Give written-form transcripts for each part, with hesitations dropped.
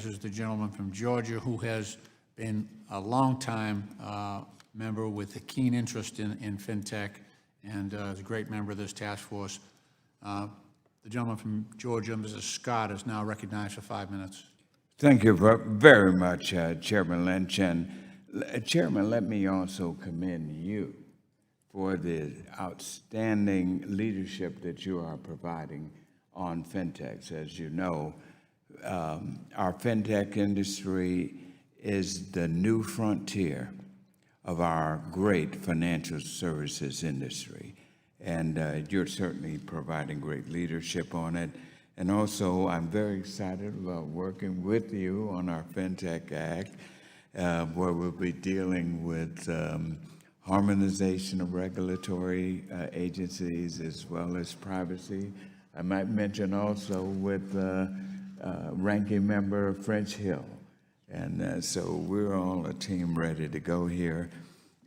is the gentleman from Georgia who has been a longtime member with a keen interest in fintech and is a great member of this task force. The gentleman from Georgia, Mr. Scott, is now recognized for 5 minutes. Thank you very much, Chairman Lynch. And Chairman, let me also commend you for the outstanding leadership that you are providing on fintechs. As you know, our fintech industry is the new frontier of our great financial services industry. And you're certainly providing great leadership on it. And also, I'm very excited about working with you on our FinTech Act, where we'll be dealing with harmonization of regulatory agencies as well as privacy. I might mention also with Ranking Member French Hill. And so we're all a team ready to go here.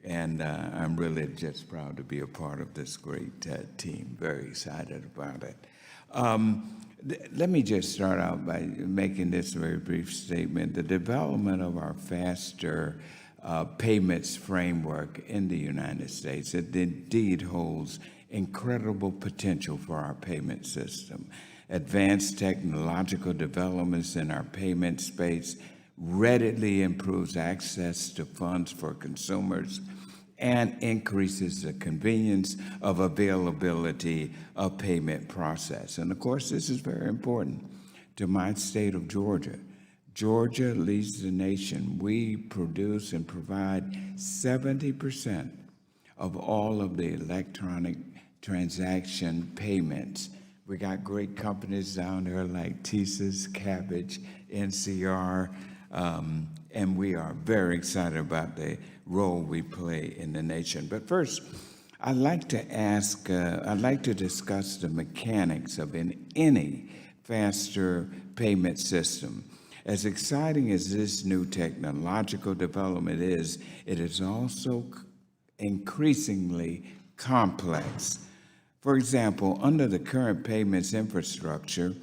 And I'm really just proud to be a part of this great team. Very excited about it. Let me just start out by making this very brief statement. The development of our faster payments framework in the United States, it indeed holds incredible potential for our payment system. Advanced technological developments in our payment space readily improves access to funds for consumers and increases the convenience of availability of payment process. And of course, this is very important to my state of Georgia. Georgia leads the nation. We produce and provide 70% of all of the electronic transaction payments. We got great companies down there like TSYS, Cabbage, NCR, and we are very excited about the role we play in the nation. But first, I'd like to discuss the mechanics of any faster payment system. As exciting as this new technological development is, it is also increasingly complex. For example, under the current payments infrastructure,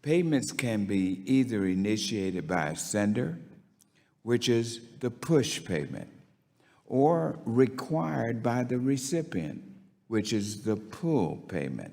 payments can be either initiated by a sender, which is the push payment, or required by the recipient, which is the pull payment.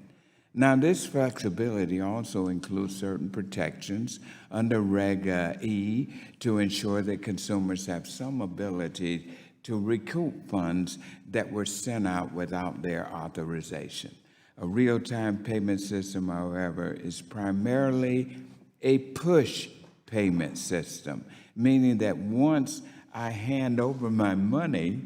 Now, this flexibility also includes certain protections under Reg E to ensure that consumers have some ability to recoup funds that were sent out without their authorization. A real-time payment system, however, is primarily a push payment system, meaning that once I hand over my money,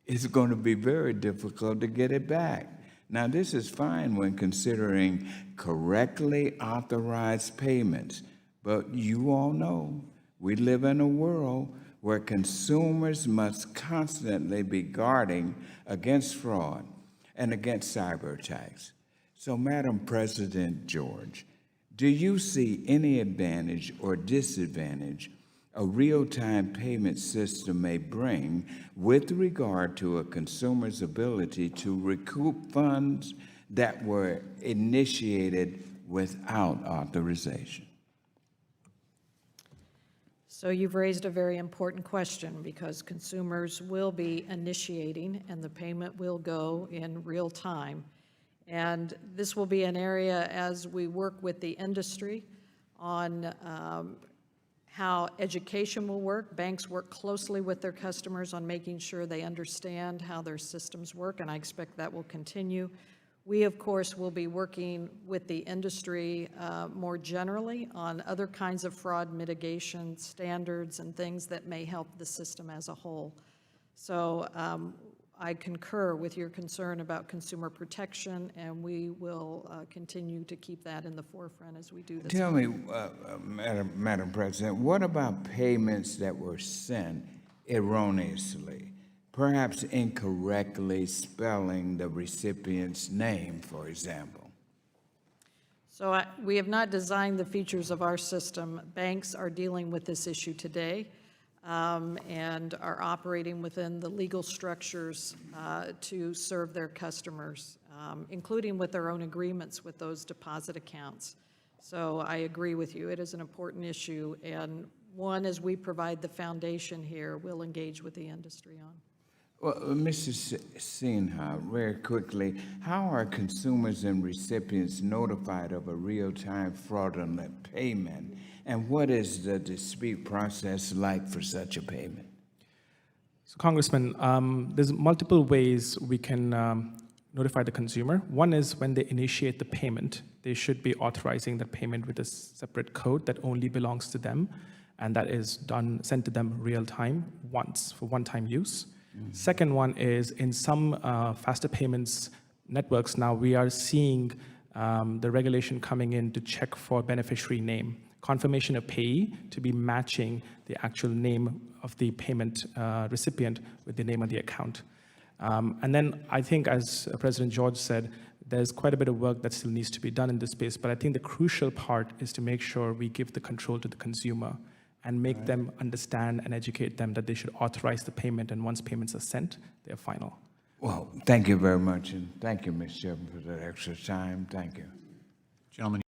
it's going to be very difficult to get it back. Now, this is fine when considering correctly authorized payments, but you all know we live in a world where consumers must constantly be guarding against fraud and against cyber attacks. So, Madam President George, do you see any advantage or disadvantage a real-time payment system may bring with regard to a consumer's ability to recoup funds that were initiated without authorization? So you've raised a very important question because consumers will be initiating and the payment will go in real time. And this will be an area as we work with the industry on how education will work. Banks work closely with their customers on making sure they understand how their systems work, and I expect that will continue. We, of course, will be working with the industry more generally on other kinds of fraud mitigation standards and things that may help the system as a whole. So I concur with your concern about consumer protection, and we will continue to keep that in the forefront as we do this. Tell me, Madam President, what about payments that were sent erroneously, perhaps incorrectly spelling the recipient's name, for example? So we have not designed the features of our system. Banks are dealing with this issue today. And are operating within the legal structures to serve their customers, including with their own agreements with those deposit accounts. So I agree with you. It is an important issue, and one, as we provide the foundation here, we'll engage with the industry on. Well, Mrs. Sinha, very quickly, how are consumers and recipients notified of a real-time fraudulent payment? And what is the dispute process like for such a payment? So, Congressman, there's multiple ways we can notify the consumer. One is when they initiate the payment, they should be authorizing the payment with a separate code that only belongs to them, and that is sent to them real time once for one-time use. Second one is in some faster payments networks now, we are seeing the regulation coming in to check for beneficiary name, confirmation of payee to be matching the actual name of the payment recipient with the name of the account. And then I think, as President George said, there's quite a bit of work that still needs to be done in this space, but I think the crucial part is to make sure we give the control to the consumer and make them understand and educate them that they should authorize the payment, and once payments are sent, they're final. Well, thank you very much, and thank you, Ms. Chairman, for that extra time. Thank you. Gentlemen.